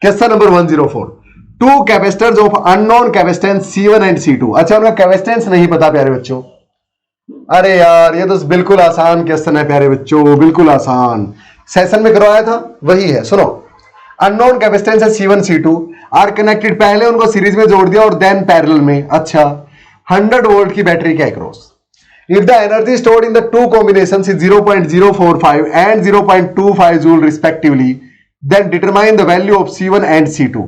Question number 104, two capacitors of unknown capacitance C1 and C2। अच्छा, उनका capacitance नहीं पता प्यारे बच्चों। अरे यार, ये तो बिल्कुल आसान क्वेश्चन है प्यारे बच्चों, बिल्कुल आसान, सेशन में करवाया था वही है। सुनो, अननोन कैपेसिटेंस है C1 C2 आर कनेक्टेड, पहले उनको सीरीज में जोड़ दिया और देन पैरेलल में। अच्छा, 100 वोल्ट की बैटरी के across, if the energy stored in the two combinations is 0.045 and 0.25 joule respectively, then determine the value of C1 and C2।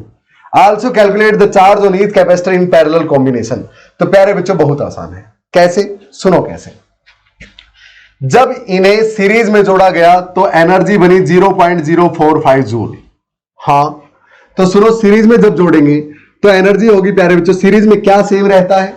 Also calculate the charge on each capacitor in parallel combination. तो प्यारे बच्चों बहुत आसान है, कैसे? सुनो कैसे। जब इन्हें सीरीज में जोड़ा गया तो एनर्जी बनी 0.045 जूल। हाँ, तो सुनो, सीरीज में जब जोड़ेंगे तो एनर्जी होगी प्यारे बच्चों, सीरीज में क्या सेम रहता है?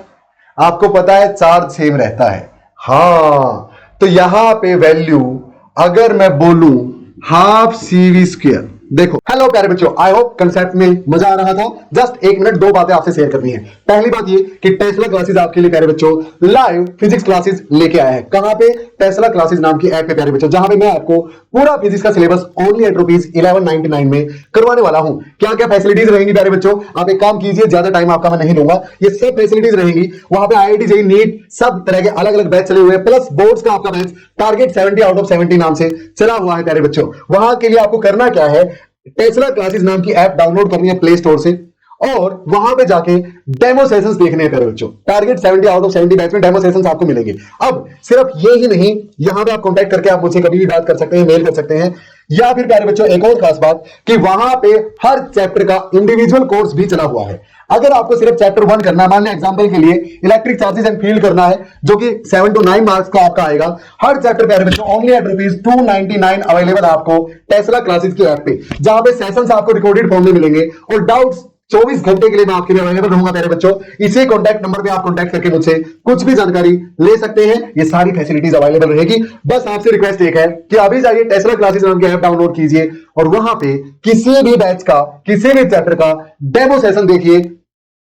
आपको पता है, चार्ज सेम रहता है। हाँ, तो यहां पे वैल्यू अगर मैं बोलूं हाफ CV², देखो। हेलो प्यारे बच्चों, आई होप कंसेप्ट में मजा आ रहा था। जस्ट 1 मिनट 2 बातें आपसे शेयर करनी है। पहली बात ये कि टेस्ला क्लासेस आपके लिए प्यारे बच्चों लाइव फिजिक्स क्लासेस लेके आए हैं। कहां पे? टेस्ला क्लासेस नाम की ऐप पे प्यारे बच्चों, जहां पे मैं आपको पूरा फिजिक्स का सिलेबस ओनली एट ₹1199 में करवाने वाला हूं। क्या क्या फैसिलिटीज रहेंगी प्यारे बच्चों? आप एक काम कीजिए, ज्यादा टाइम आपका मैं नहीं लूंगा, ये सब फैसिलिटीज रहेंगी। वहां पे IIT JEE नीट सब तरह के अलग अलग बैच चले हुए हैं, प्लस बोर्ड्स का आपका बैच टारगेट 70 आउट ऑफ 70 नाम से चला हुआ है प्यारे बच्चों। वहां के लिए आपको करना क्या है, टेस्ला क्लासेस नाम की ऐप डाउनलोड करनी है प्ले स्टोर से, और वहां पे जाके डेमो सेशंस देखने हैं प्यारे बच्चों। टारगेट 70 आउट ऑफ 70 बैच में डेमो सेशंस आपको मिलेंगे। अब सिर्फ ये ही नहीं, यहां पे आप कांटेक्ट करके आप मुझसे कभी भी बात कर सकते हैं, मेल कर सकते हैं, या फिर प्यारे बच्चों एक और खास बात कि वहां पे हर चैप्टर का इंडिविजुअल कोर्स भी चला हुआ है। अगर आपको सिर्फ चैप्टर 1 करना है, मान लें एग्जांपल के लिए इलेक्ट्रिक चार्जेस एंड फील्ड करना है, जो कि 7 to 9 मार्क्स का आपका आएगा, हर चैप्टर प्यारे बच्चों ओनली एट ₹299 अवेलेबल आपको टेस्ला क्लासेस की ऐप पे, जहां पे सेशंस आपको रिकॉर्डेड फॉर्म में मिलेंगे और डाउट्स 24 घंटे के लिए मैं आपके लिए अवेलेबल रहूंगा प्यारे बच्चों। इसी कॉन्टैक्ट नंबर पे आप कॉन्टैक्ट करके मुझसे कुछ भी जानकारी ले सकते हैं। ये सारी फैसिलिटीज अवेलेबल रहेगी। बस आपसे रिक्वेस्ट एक है कि अभी जाइए टेस्ला क्लासेस नाम की ऐप डाउनलोड कीजिए और वहां पे किसी भी बैच का, किसी भी चैप्टर का डेमो सेशन देखिए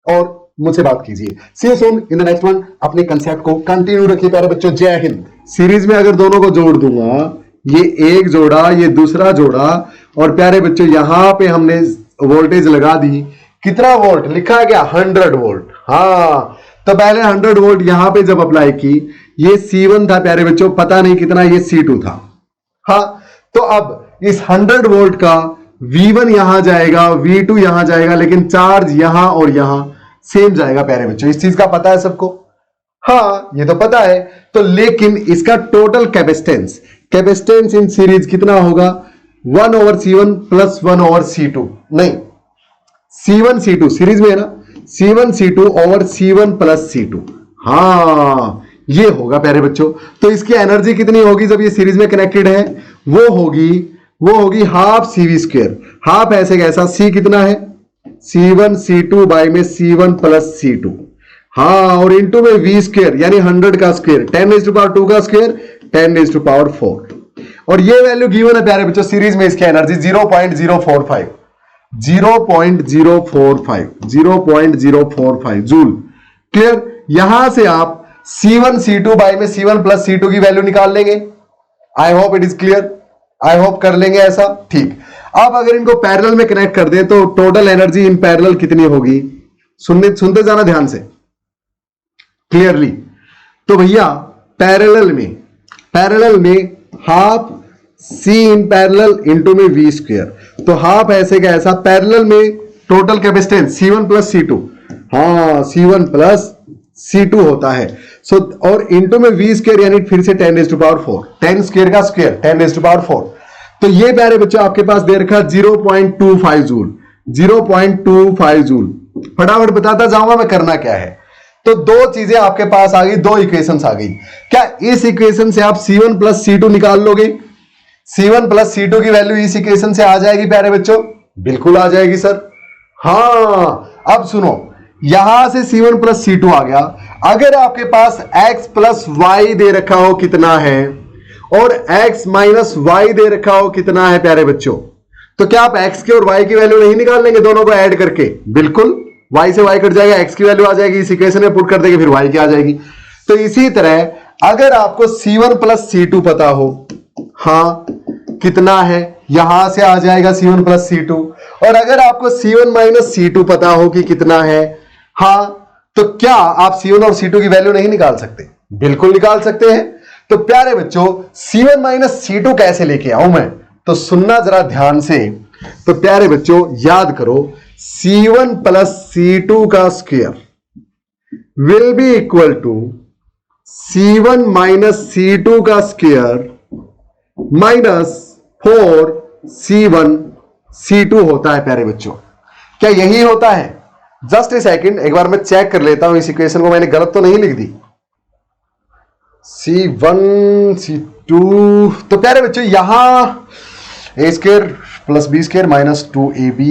और मुझसे बात कीजिए। See you soon in the next one. अपने कंसेप्ट को कंटिन्यू रखिए प्यारे बच्चों। जय हिंद। सीरीज में अगर दोनों को जोड़ दूंगा, ये एक जोड़ा, ये दूसरा जोड़ा, और प्यारे बच्चों यहां पे हमने वोल्टेज लगा दी। कितना वोल्ट लिखा है? क्या 100 वोल्ट। हाँ, तो पहले 100 वोल्ट यहां पे जब अप्लाई की, ये C1 था प्यारे बच्चों, पता नहीं कितना, ये C2 था। हाँ, तो अब इस 100 वोल्ट का V1 यहां जाएगा, V2 यहां जाएगा, लेकिन चार्ज यहां और यहां सेम जाएगा प्यारे बच्चों। इस चीज का पता है सबको? हाँ, ये तो पता है। तो लेकिन इसका टोटल कैपेसिटेंस इन सीरीज कितना होगा? 1/C1 plus 1/C2। नहीं, C1 C2 सीरीज में है ना, C1 C2 over C1 plus C2। हाँ, ये होगा प्यारे बच्चों। तो इसकी एनर्जी कितनी होगी जब ये सीरीज में कनेक्टेड है? वो होगी हाफ CV²। हाफ ऐसे कैसा? C कितना है? C1 C2 बाय में C1 प्लस C2। हाँ, और इंटू में V² यानी 100 का स्क्वायर, 10⁻² का स्क्वायर, 10⁻4। और ये वैल्यू गिवन है प्यारे बच्चों सीरीज में। इसकी एनर्जी 0.045 जूल। क्लियर? यहां से आप C1 C2 बाय में C1 प्लस C2 की वैल्यू निकाल लेंगे। I hope it is clear. I hope कर लेंगे ऐसा। ठीक, अब अगर इनको पैरेलल में कनेक्ट कर दें तो टोटल एनर्जी इन पैरेलल कितनी होगी? सुनते जाना ध्यान से क्लियरली। तो भैया पैरेलल में half C in parallel into में V²। तो हाफ ऐसे का ऐसा, पैरेलल में total capacitance C1 plus C2। हाँ, C1 प्लस C2 होता है। सो और इंटू में V² यानी फिर से 10⁻4, 10 स्क्वायर का स्क्वायर 10⁻4। तो ये प्यारे बच्चों आपके पास दे रखा 0.25 जूल। 0.25 जूल। फटाफट बताता जाऊंगा मैं करना क्या है। तो दो चीजें आपके पास आ गई, दो इक्वेशंस आ गई। क्या इस इक्वेशन से आप C1 प्लस C2 निकाल लोगे? C1 प्लस C2 की वैल्यू इस इक्वेशन से आ जाएगी प्यारे बच्चों? बिल्कुल आ जाएगी सर। हाँ, अब सुनो, यहां से C1 प्लस C2 आ गया। अगर आपके पास x प्लस y दे रखा हो कितना है, और x माइनस y दे रखा हो कितना है प्यारे बच्चों, तो क्या आप x के और y की वैल्यू नहीं निकाल लेंगे दोनों को ऐड करके? बिल्कुल, y से y कट जाएगा, x की वैल्यू आ जाएगी, इस इक्वेशन में पुट कर देंगे, फिर y की आ जाएगी। तो इसी तरह अगर आपको C1 प्लस C2 पता हो, हाँ कितना है, यहां से आ जाएगा C1 प्लस C2। और अगर आपको C1 माइनस C2 पता हो कि कितना है, हां, तो क्या आप C1 और C2 की वैल्यू नहीं निकाल सकते? बिल्कुल निकाल सकते हैं। तो प्यारे बच्चों, C1 माइनस C2 कैसे लेके आऊं मैं, तो सुनना जरा ध्यान से। तो प्यारे बच्चों याद करो, C1 प्लस C2 का square will be equal to C1 minus C2 का स्क्वायर माइनस 4C1 C2 होता है। प्यारे बच्चों, क्या यही होता है? जस्ट ए सेकंड, एक बार मैं चेक कर लेता हूं इस इक्वेशन को, मैंने गलत तो नहीं लिख दी। C1 C2, तो प्यारे बच्चों यहां A square plus B square minus 2ab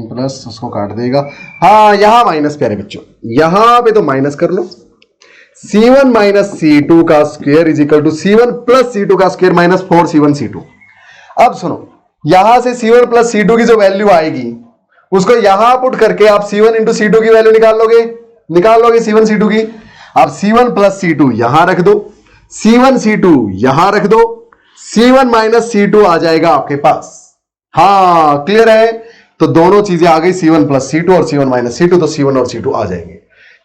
plus, उसको काट देगा, हाँ यहां माइनस। प्यारे बच्चों यहां पे तो माइनस कर लो। C1 माइनस C2 का square is equal to C1 plus C2 का स्क्वायर माइनस 4C1 C2। अब सुनो, यहां से C1 प्लस C2 की जो वैल्यू आएगी उसको यहां पुट करके आप C1 इंटू C2 की वैल्यू निकाल लोगे C1 C2 की। आप C1 प्लस C2 यहां रख दो, C1 C2 यहां रख दो, C1 माइनस C2 आ जाएगा आपके पास। हाँ क्लियर है? तो दोनों चीजें आ गई, C1 प्लस C2 और C1 माइनस C2, तो C1 और C2 आ जाएंगे।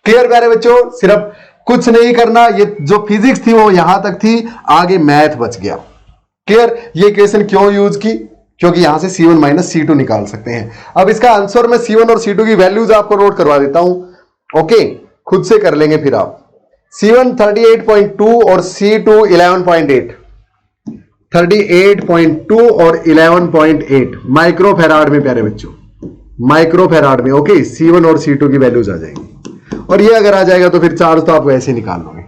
क्लियर प्यारे बच्चों? सिर्फ कुछ नहीं करना, ये जो फिजिक्स थी वो यहां तक थी, आगे मैथ बच गया। क्लियर? ये इक्वेशन क्यों यूज की? क्योंकि यहां से C1 माइनस C2 निकाल सकते हैं। अब इसका आंसर मैं C1 और C2 की वैल्यूज आपको नोट करवा देता हूं। ओके, खुद से कर लेंगे फिर आप। C1 38.2 और C2 11.8, 38.2 और 11.8 माइक्रोफेराड में। प्यारे बच्चों माइक्रोफेराड में। ओके, C1 और C2 की वैल्यूज आ जाएंगी, और ये अगर आ जाएगा तो फिर चार्ज तो आप ऐसे निकाल लोगे।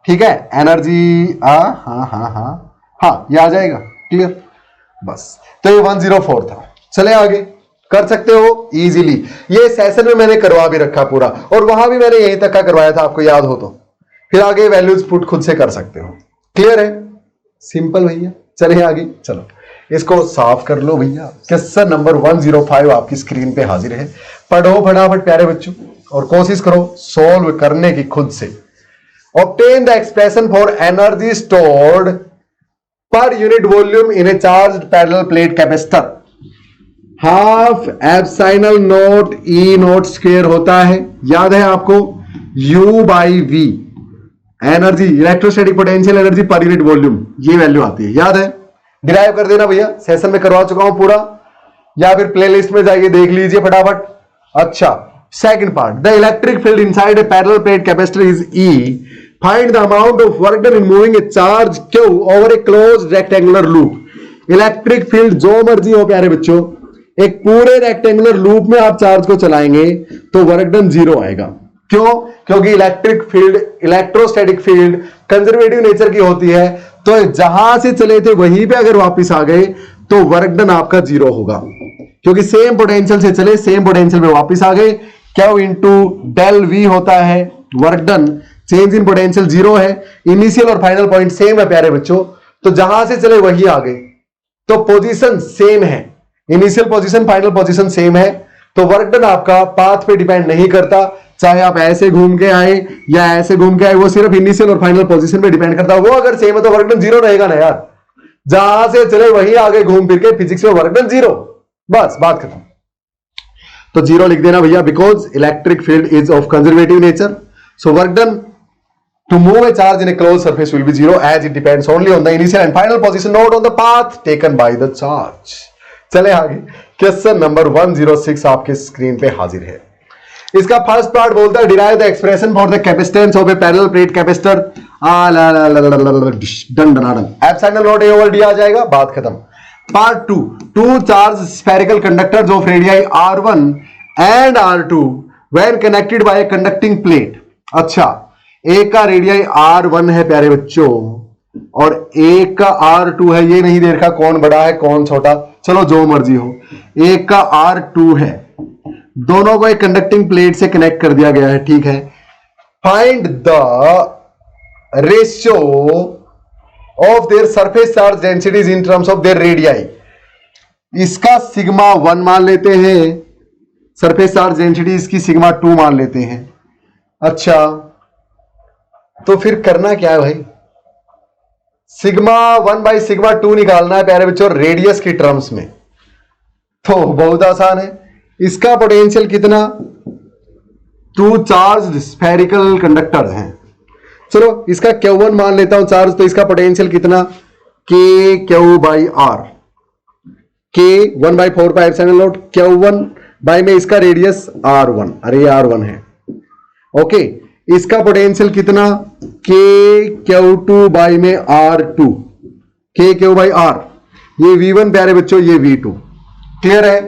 ठीक है, एनर्जी हाँ ये आ जाएगा। क्लियर? बस, तो ये 104 था। चले आगे, कर सकते हो इजीली। ये सेशन में मैंने करवा भी रखा पूरा, और वहां भी मैंने यहीं तक का करवाया था, आपको याद हो तो। फिर आगे वैल्यूज पुट खुद से कर सकते हो। क्लियर है? सिंपल भैया। चले आगे, चलो इसको साफ कर लो भैया। क्वेश्चन नंबर 105 आपकी स्क्रीन पे हाजिर है। पढ़ो फटाफट प्यारे बच्चों, और कोशिश करो सोल्व करने की खुद से। Obtain the expression for energy stored per unit volume in A charge parallel plate capacitor. Half epsilon not E not square होता है, याद है आपको, U by V energy, electrostatic potential energy per unit volume, ये value आती है, याद है? डिराइव कर देना भैया, सेशन में करवा चुका हूं पूरा, या फिर प्लेलिस्ट में जाइए देख लीजिए फटाफट। अच्छा, second part, the electric field inside a parallel plate capacitor is E। Find the amount of work done in moving A charge Q over a closed rectangular loop. Electric field जो मर्जी हो प्यारे बच्चों, एक पूरे रेक्टेंगुलर लूप में आप charge को चलाएंगे तो वर्क डन 0 आएगा। क्यों? क्योंकि electric field, electrostatic field conservative nature की होती है, तो जहां से चले थे वहीं पे अगर वापस आ गए तो वर्क डन आपका 0 होगा, क्योंकि सेम पोटेंशियल से चले, सेम पोटेंशियल में वापस आ गए। Q इंटू डेल V होता है work done, change in potential 0 है, इनिशियल और फाइनल पॉइंट सेम है प्यारे बच्चों, तो जहां से चले वही आ गए, तो पोजीशन सेम है, initial position final position same है, तो वर्क डन आपका पाथ पे डिपेंड नहीं करता, चाहे आप ऐसे घूम के आए या ऐसे घूम के आए, वो सिर्फ इनिशियल और फाइनल पोजीशन पे डिपेंड करता है। वो अगर सेम है तो वर्क डन 0 रहेगा ना यार, जहां से चले वही आगे घूम फिर के, फिजिक्स में वर्क डन 0, बस बात खत्म। तो 0 लिख देना भैया, because electric field is of conservative nature, so work done to move a charge in a closed surface will be 0 as it depends only on the initial and final position, not on the path taken by the charge। चले आगे, question number 106 आपके screen पे हाजिर है। इसका first part बोलता है derive the expression for the capacitance of a parallel plate capacitor. Done epsilon naught A over d आ जाएगा, बात खत्म। Part 2, two charge spherical conductors of radii R1 and R2 when connected by a conducting plate. अच्छा, एक का radii R1 है प्यारे बच्चों, और एक का R2 है, ये नहीं दे रखा कौन बड़ा है कौन छोटा, चलो जो मर्जी हो, एक का R2 है, दोनों को एक कंडक्टिंग प्लेट से कनेक्ट कर दिया गया है। ठीक है, find the ratio of their surface charge densities in terms of their radii. इसका सिग्मा 1 मान लेते हैं, सरफेस चार्ज डेंसिटी इसकी सिग्मा 2 मान लेते हैं। अच्छा, तो फिर करना क्या है भाई, सिग्मा 1/σ2 निकालना है प्यारे बच्चों रेडियस की टर्म्स में, तो बहुत आसान है। इसका पोटेंशियल कितना, 2 चार्ज स्फेरिकल कंडक्टर हैं। चलो इसका Q1 मान लेता हूं चार्ज, तो इसका पोटेंशियल कितना, KQ/R, K 1/4πε0 Q1 बाई में इसका रेडियस R1, अरे R1 है, ओके। इसका पोटेंशियल कितना, KQ2 बाई में R2, KQ/R, ये V1 प्यारे बच्चों, ये V2। क्लियर है,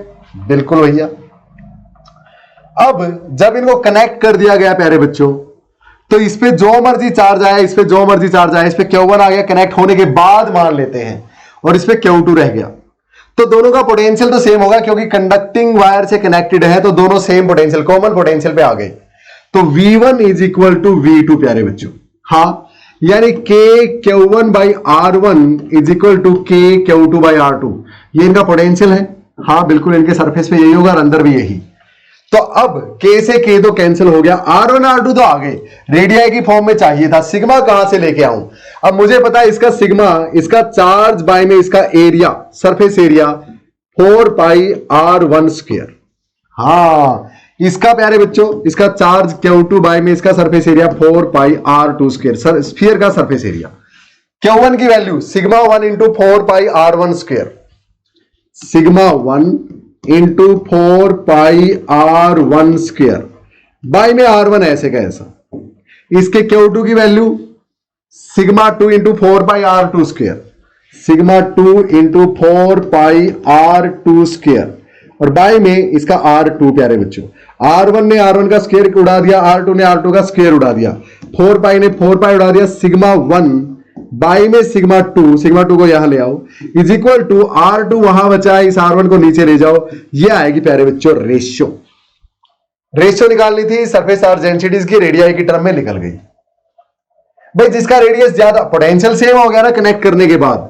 बिल्कुल भैया। अब जब इनको कनेक्ट कर दिया गया प्यारे बच्चों, तो इस पे जो मर्जी चार्ज आया, इस पे जो मर्जी चार्ज आया, इस पे Q1 आ गया कनेक्ट होने के बाद मान लेते हैं, और इस पे Q2 रह गया, तो दोनों का पोटेंशियल तो सेम होगा, क्योंकि कंडक्टिंग वायर से कनेक्टेड है, तो दोनों सेम पोटेंशियल, कॉमन पोटेंशियल पे आ गए। तो V1 is equal to V2 प्यारे बच्चों, हाँ, यानी KQ1/R1 is equal to KQ2/R2, ये इनका पोटेंशियल है, हाँ बिल्कुल, इनके सरफेस पे यही होगा और अंदर भी यही। तो अब K से K तो कैंसिल हो गया, R1 R2 तो आ गए, रेडियाई की फॉर्म में चाहिए था, सिग्मा कहां से लेके आऊं। अब मुझे पता है इसका सिग्मा, इसका चार्ज बाय में इसका एरिया, सरफेस एरिया 4πr1²। हाँ, इसका प्यारे बच्चों, इसका चार्ज Q2 बाय में इसका सरफेस एरिया 4πr2², स्फीयर का सरफेस एरिया। Q1 की value sigma 1 into 4πr1², sigma 1 into 4πr1² by में R1 ऐसे का ऐसा। इसके Q2 की value sigma 2 into 4πr2², sigma 2 into 4πr2², और बाई में इसका R2 प्यारे बच्चों। R1 ने R1 का स्क्वायर उड़ा दिया, R2 ने R2 का स्क्वायर उड़ा दिया, 4π ने 4π उड़ा दिया, सिग्मा 1 बाई में सिग्मा 2 को यहां ले आओ, इज इक्वल टू R2 वहां बचा है, इस R1 को नीचे ले जाओ, ये आएगी प्यारे बच्चों रेशियो। रेशियो निकालनी थी सरफेस चार्ज डेंसिटीज की, रेडियाई की टर्म में निकल गई। भाई जिसका रेडियस ज्यादा, पोटेंशियल सेम हो गया ना कनेक्ट करने के बाद,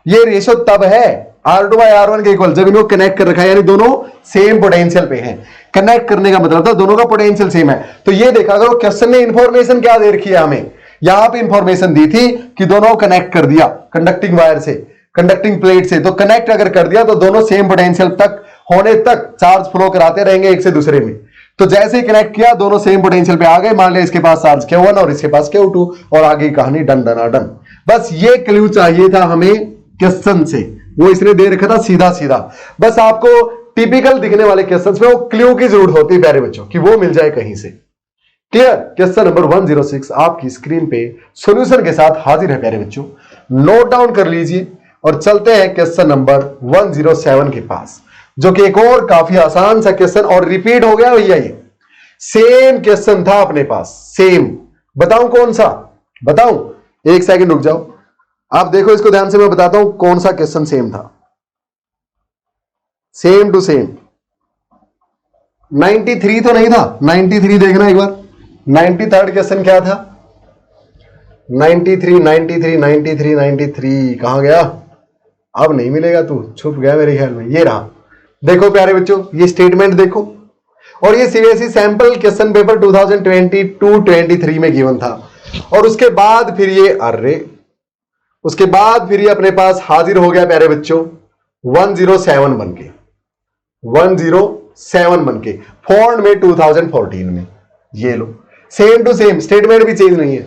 ये रेशियो तब है R2/R1 के इक्वल, जब इनको कनेक्ट कर रखा है, यानी दोनों सेम पोटेंशियल पे हैं। कनेक्ट करने का मतलब था दोनों का पोटेंशियल सेम है। तो ये देखा करो क्वेश्चन ने इंफॉर्मेशन क्या दे रखी है हमें, यहां पे इंफॉर्मेशन दी थी कि दोनों कनेक्ट कर दिया कंडक्टिंग वायर से, कंडक्टिंग प्लेट से, तो कनेक्ट अगर कर दिया तो दोनों सेम पोटेंशियल तक होने तक चार्ज फ्लो कराते रहेंगे एक से दूसरे में। तो जैसे ही कनेक्ट किया दोनों सेम पोटेंशियल पे आ गए, मान लिया इसके पास चार्ज Q1 और इसके पास Q2, और आगे कहानी डन डना डन। बस ये क्लू चाहिए था हमें क्वेश्चन से, वो इसने दे रखा था सीधा सीधा। बस आपको टिपिकल दिखने वाले क्वेश्चंस में वो क्लू की जरूरत होती है प्यारे बच्चों, कि वो मिल जाए कहीं से। क्लियर। क्वेश्चन नंबर 106 आपकी स्क्रीन पे सॉल्यूशन के साथ हाजिर है प्यारे बच्चों, नोट डाउन कर लीजिए और चलते हैं क्वेश्चन नंबर 107 के पास, जो कि एक और काफी आसान सा क्वेश्चन और रिपीट हो गया भैया। ये सेम क्वेश्चन था अपने पास, सेम। बताऊं कौन सा, बताऊं? एक सेकंड रुक जाओ, आप देखो इसको ध्यान से, मैं बताता हूं कौन सा क्वेश्चन सेम था। सेम टू सेम 93 तो नहीं था, 93 देखना एक बार। 93rd क्वेश्चन क्या था? 93 कहां गया? अब नहीं मिलेगा, तू छुप गया मेरे ख्याल में। ये रहा, देखो प्यारे बच्चों, ये स्टेटमेंट देखो, और ये सीबीएसई सैंपल क्वेश्चन पेपर 2022-23 में गिवन था। और उसके बाद फिर ये उसके बाद फिर ये अपने पास हाजिर हो गया प्यारे बच्चों 107 बनके फॉर्म में 2014 में। ये लो, सेम टू सेम, स्टेटमेंट भी चेंज नहीं है।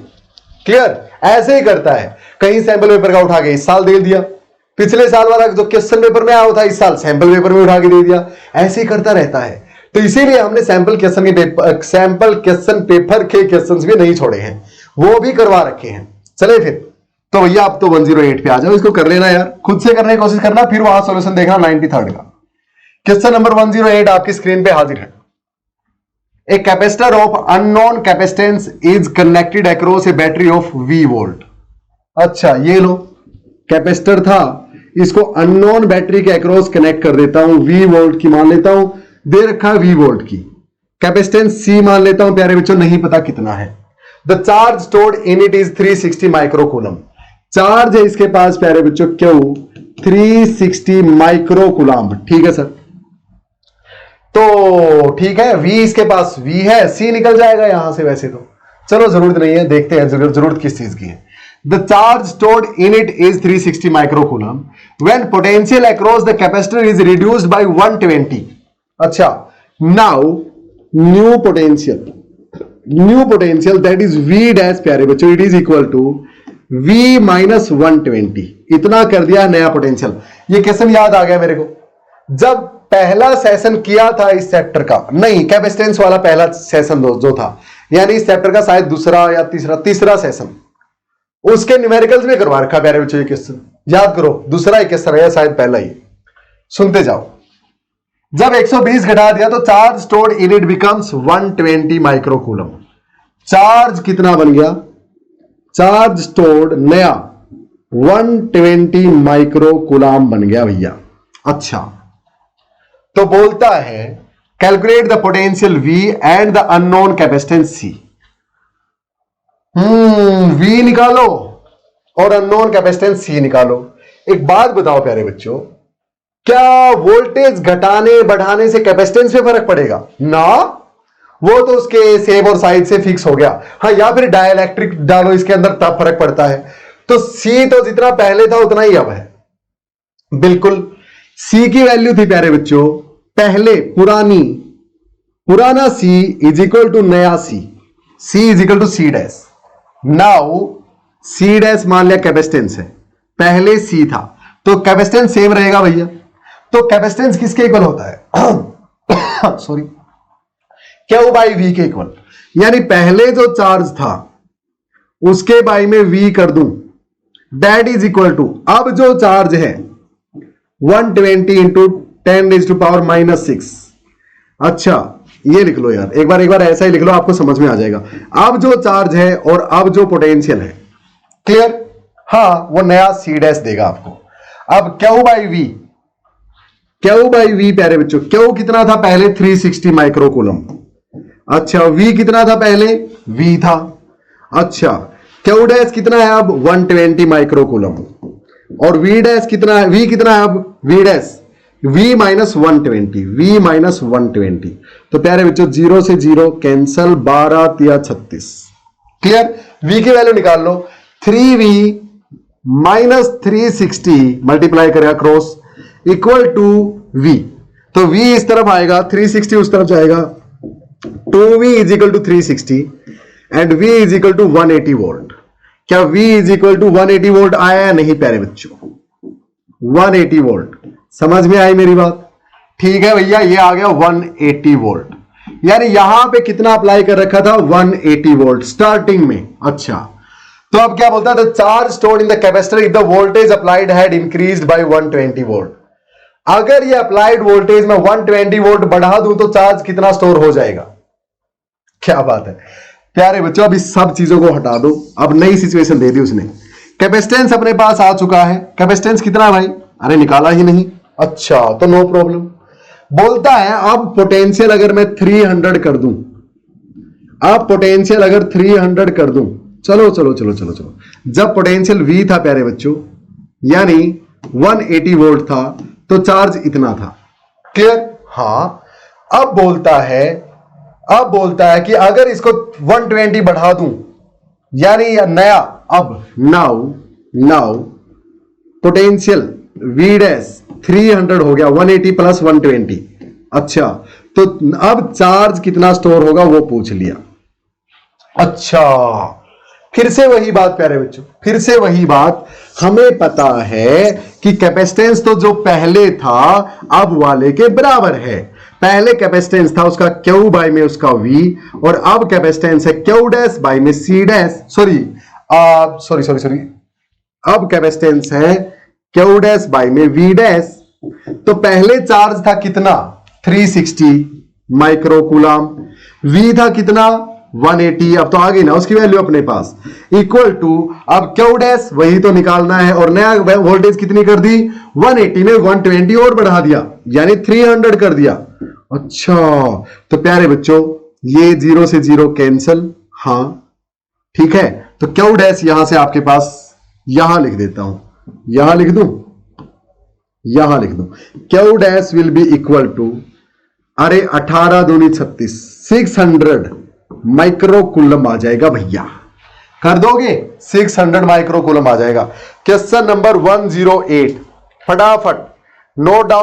क्लियर। ऐसे ही करता है, कहीं सैंपल पेपर का उठा के इस साल दे दिया, पिछले साल वाला जो क्वेश्चन पेपर में आया था इस साल सैंपल पेपर में उठा के दे दिया, ऐसे ही करता रहता है। तो इसीलिए हमने सैंपल क्वेश्चन पेपर के क्वेश्चंस भी नहीं छोड़े हैं, वो भी करवा रखे हैं। चले फिर, तो भैया आप तो 108 पे आ जाओ, इसको कर लेना यार, खुद से करने की कोशिश करना, फिर वहां सॉल्यूशन देखना 93rd का। क्वेश्चन नंबर 108 आपकी स्क्रीन पे हाजिर है। A capacitor of unknown capacitance is connected across a battery of V volt। अच्छा ये लो, कैपेसिटर था, इसको अननोन बैटरी के अक्रॉस कनेक्ट कर देता हूं, V वोल्ट की मान लेता हूं, दे रखा है V वोल्ट की, कैपेसिटेंस C मान लेता हूं प्यारे बच्चों, नहीं पता कितना है। The charge stored in it is 360 microcoulomb. Charge है इसके पास प्यारे बच्चों Q 360 माइक्रोकूलम। ठीक है सर, तो ठीक है, V इसके पास V है, C निकल जाएगा यहां से वैसे तो। चलो जरूरत नहीं है, देखते हैं जरूरत किस चीज की है। The charge stored in it is 360 microcoulomb. When potential across the capacitor is reduced by 120. अच्छा, now new potential that is V dash प्यारे बच्चों, it is equal to V minus 120. इतना कर दिया नया पोटेंशियल। ये क्वेश्चन याद आ गया मेरे को, जब पहला सेशन किया था इस चैप्टर का, नहीं कैपेसिटेंस वाला पहला सेशन जो था, यानी इस चैप्टर का शायद दूसरा या तीसरा सेशन, उसके न्यूमेरिकल्स में करवा रखा प्यारे बच्चों। ये क्वेश्चन याद करो, दूसरा ही क्वेश्चन है शायद पहला ही, सुनते जाओ। जब 120 घटा दिया तो charge stored in it becomes 120 microcoulomb. Charge कितना बन गया? चार्ज स्टोर्ड नया 120 माइक्रोकूलम बन गया भैया। अच्छा, तो बोलता है calculate the potential V and the unknown capacitance C। V निकालो और अननोन कैपेसिटेंस C निकालो। एक बात बताओ प्यारे बच्चों, क्या वोल्टेज घटाने बढ़ाने से कैपेसिटेंस पे फर्क पड़ेगा? ना, वो तो उसके सेप और साइज से फिक्स हो गया। हाँ, या फिर डाइलेक्ट्रिक डालो इसके अंदर तब फर्क पड़ता है। तो C तो जितना पहले था उतना ही अब है। बिल्कुल, C की वैल्यू थी प्यारे बच्चों पहले पुराना C इज इक्वल टू नया C is equal to C dash. Now C dash मान लिया कैपेसिटेंस है, पहले C था तो कैपेसिटेंस सेम रहेगा भैया। तो कैपेसिटेंस किसके इक्वल होता है? सॉरी, Q बाई V के इक्वल, यानी पहले जो चार्ज था उसके बाई में V कर दूं, दैट इज इक्वल टू अब जो चार्ज है 120 इंटू 10⁻⁻6। अच्छा, ये लिख लो यार, एक बार ऐसा ही लिख लो, आपको समझ में आ जाएगा। अब जो चार्ज है और अब जो पोटेंशियल है, क्लियर? हाँ, वो नया C डैश देगा आपको। अब Q बाई V प्यारे बच्चों, Q कितना था पहले? 360 माइक्रोकूलम। अच्छा, V कितना था पहले? V था। अच्छा, Q डैश कितना है अब? 120 माइक्रोकूलम। और V डैश कितना है? V कितना है अब? V dash V minus 120। तो प्यारे बच्चों 0 से 0 कैंसल, 12 या 36। क्लियर? V की वैल्यू निकाल लो, 3V माइनस 360 मल्टीप्लाई करेगा क्रॉस इक्वल टू V। तो V इस तरफ आएगा, 360 उस तरफ जाएगा। 2V is equal to 360 and V is equal to 180 volt. क्या V is equal to 180 volt आया या नहीं प्यारे बच्चों? 180 वोल्ट। समझ में आई मेरी बात? ठीक है भैया, ये आ गया 180 वोल्ट, यानी यहां पे कितना अप्लाई कर रखा था? 180 वोल्ट स्टार्टिंग में। अच्छा, तो अब क्या बोलता है? The charge stored in the capacitor if the voltage applied had increased by 120 volt. अगर ये अप्लाइड वोल्टेज में 120 वोल्ट बढ़ा दूं तो चार्ज कितना स्टोर हो जाएगा? क्या बात है प्यारे बच्चों, अब इस सब चीजों को हटा दो, अब नई सिचुएशन दे दी उसने। कैपेसिटेंस अपने पास आ चुका है। कैपेसिटेंस कितना है भाई? अरे निकाला ही नहीं। अच्छा, तो नो प्रॉब्लम। बोलता है अब पोटेंशियल अगर मैं 300 कर दूं, अब पोटेंशियल अगर 300 कर दूं, चलो, जब पोटेंशियल V था प्यारे बच्चों, यानी 180 वोल्ट था, तो चार्ज इतना था। क्लियर? हाँ। अब बोलता है कि अगर इसको 120 बढ़ा दूं, यानी नया अब नाउ पोटेंशियल V डैश 300 हो गया, 180 प्लस 120। अच्छा, तो अब चार्ज कितना स्टोर होगा वो पूछ लिया। अच्छा, फिर से वही बात प्यारे बच्चों, फिर से वही बात। हमें पता है कि कैपेसिटेंस तो जो पहले था अब वाले के बराबर है। पहले कैपेसिटेंस था उसका Q बाई में उसका V, और अब कैपेसिटेंस है Q डैश बाई में C डैश, सॉरी, अब कैपेसिटेंस है Q डैश बाई में V डैश। तो पहले चार्ज था कितना? 360 माइक्रोकूलम। V था कितना? 180। अब तो आ गई ना उसकी वैल्यू अपने पास, इक्वल टू अब Q डैश वही तो निकालना है, और नया वोल्टेज कितनी कर दी? 180 में 120 और बढ़ा दिया, यानी 300 कर दिया। अच्छा, तो प्यारे बच्चों ये 0 से 0 कैंसल। हाँ ठीक है, तो Q डैश यहां से आपके पास यहां लिख देता हूं, यहां लिख दूं Q dash will be equal to, अरे 18 दूनी 36, 600 माइक्रोकूलम आ जाएगा भैया। कर दोगे 600 माइक्रो कूलम आ जाएगा। क्वेश्चन नंबर 108 फटाफट नोट डाउन